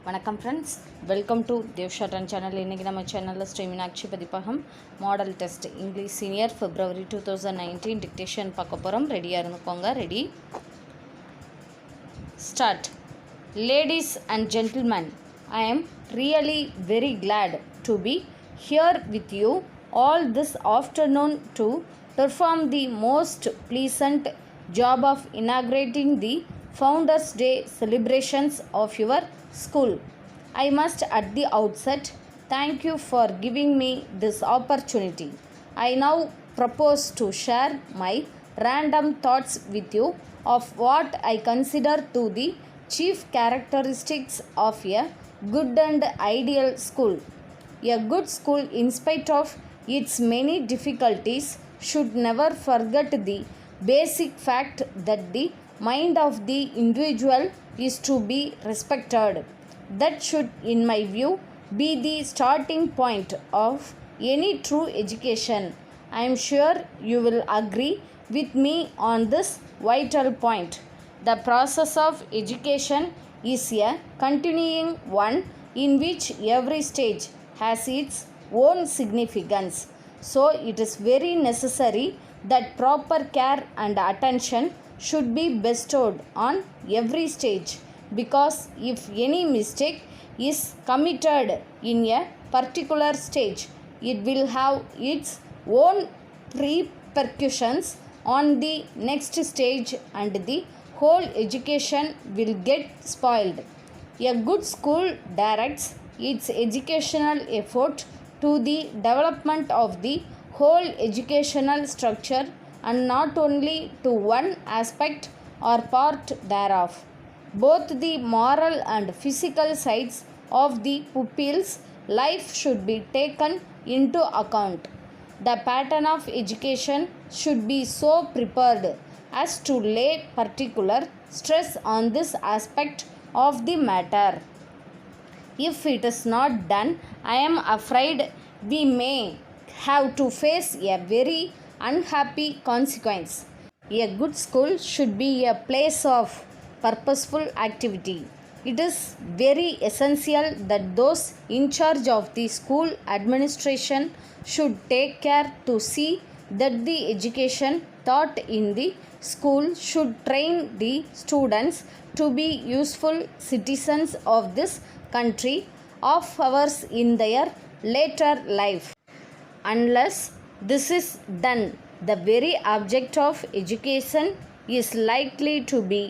வணக்கம் friends, welcome to தேவ்ஷாட்டன் channel. இன்றைக்கி நம்ம சேனலில் ஸ்ரீ மீனாட்சி பதிப்பகம் model test English senior February 2019 dictation பார்க்க போகிறோம். ரெடியாக இருந்துக்கோங்க. Ready, start. Ladies and gentlemen, I am really very glad to be here with you all this afternoon to perform the most pleasant job of inaugurating the Founders' Day celebrations of your school. I must at the outset thank you for giving me this opportunity. I now propose to share my random thoughts with you of what I consider to the chief characteristics of a good and ideal school. A good school, in spite of its many difficulties, should never forget the basic fact that the mind of the individual is to be respected. That should, in my view, be the starting point of any true education. I am sure you will agree with me on this vital point. The process of education is a continuing one in which every stage has its own significance. So it is very necessary that proper care and attention should be bestowed on every stage, because if any mistake is committed in a particular stage, it will have its own repercussions on the next stage and the whole education will get spoiled. A good school directs its educational effort to the development of the whole educational structure and not only to one aspect or part thereof. Both the moral and physical sides of the pupil's life should be taken into account. The pattern of education should be so prepared as to lay particular stress on this aspect of the matter. If it is not done, I am afraid we may have to face a very unhappy consequence. A good school should be a place of purposeful activity. It is very essential that those in charge of the school administration should take care to see that the education taught in the school should train the students to be useful citizens of this country of ours in their later life. Unless this is done, the very object of education is likely to be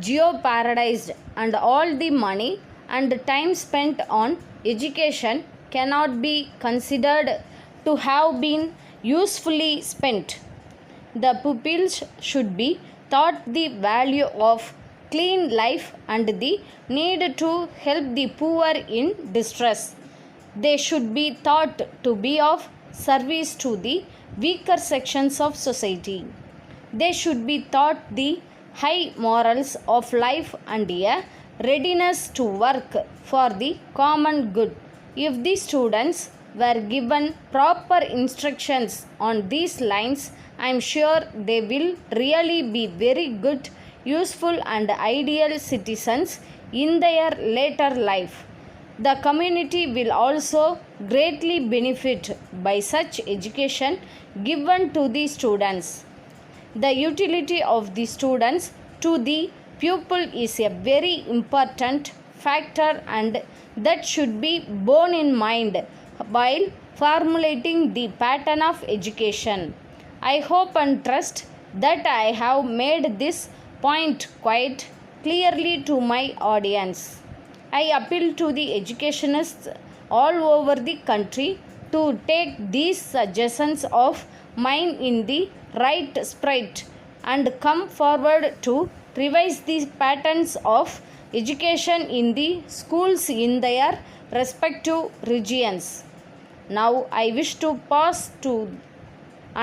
jeopardized, and all the money and time spent on education cannot be considered to have been usefully spent. The pupils should be taught the value of clean life and the need to help the poor in distress. They should be taught to be of service to the weaker sections of society. They should be taught the high morals of life and a readiness to work for the common good. If the students were given proper instructions on these lines, I am sure they will really be very good, useful and ideal citizens in their later life. The community will also greatly benefit by such education given to the students. The utility of the students to the pupil is a very important factor, and that should be borne in mind while formulating the pattern of education. I hope and trust that I have made this point quite clearly to my audience. I appeal to the educationists all over the country to take these suggestions of mine in the right spirit and come forward to revise the patterns of education in the schools in their respective regions. Now I wish to pass to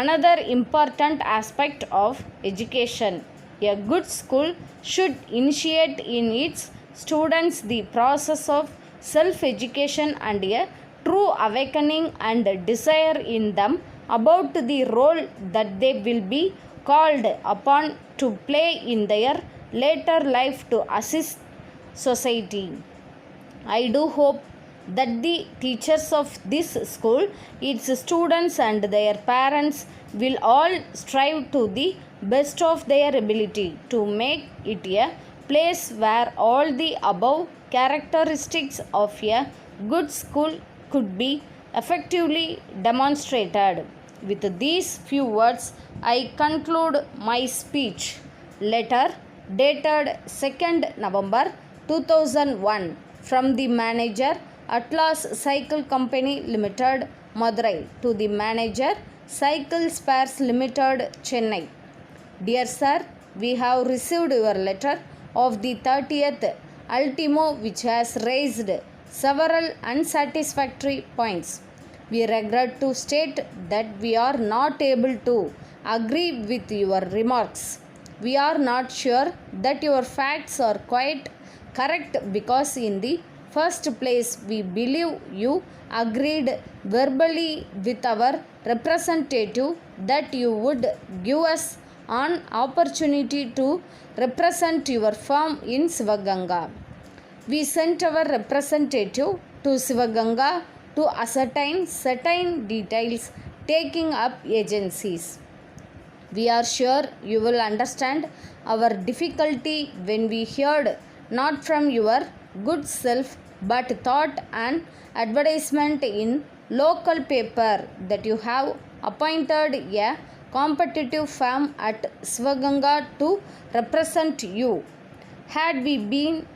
another important aspect of education. A good school should initiate in its students the process of self-education and a true awakening and desire in them about the role that they will be called upon to play in their later life to assist society. I do hope that the teachers of this school, its students, and their parents will all strive to the best of their ability to make it a place where all the above characteristics of a good school could be effectively demonstrated. With these few words, I conclude my speech. Letter dated 2nd November 2001 from the manager, Atlas Cycle Company Limited, Madurai, to the manager, Cycle Spares Limited, Chennai. Dear sir, we have received your letter of the 30th ultimo, which has raised several unsatisfactory points. We regret to state that we are not able to agree with your remarks. We are not sure that your facts are quite correct because, in the first place, we believe you agreed verbally with our representative that you would give us an opportunity to represent your firm in Sivaganga. We sent our representative to Sivaganga to ascertain certain details, taking up agencies. We are sure you will understand our difficulty when we heard not from your good self but thought an advertisement in local paper that you have appointed a competitive firm at Sivaganga to represent you. Had we been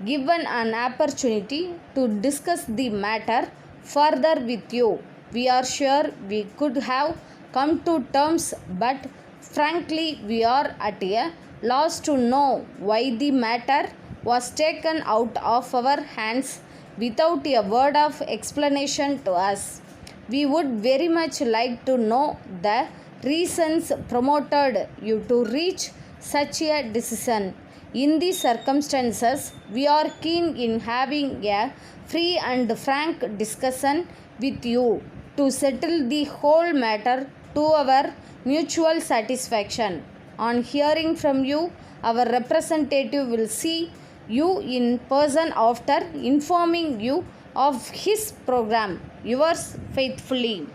given an opportunity to discuss the matter further with you, we are sure we could have come to terms, but frankly, we are at a loss to know why the matter was taken out of our hands without a word of explanation to us. We would very much like to know the reasons promoted you to reach such a decision. In these circumstances, we are keen in having a free and frank discussion with you to settle the whole matter to our mutual satisfaction. On hearing from you, our representative will see you in person after informing you of his program. Yours faithfully.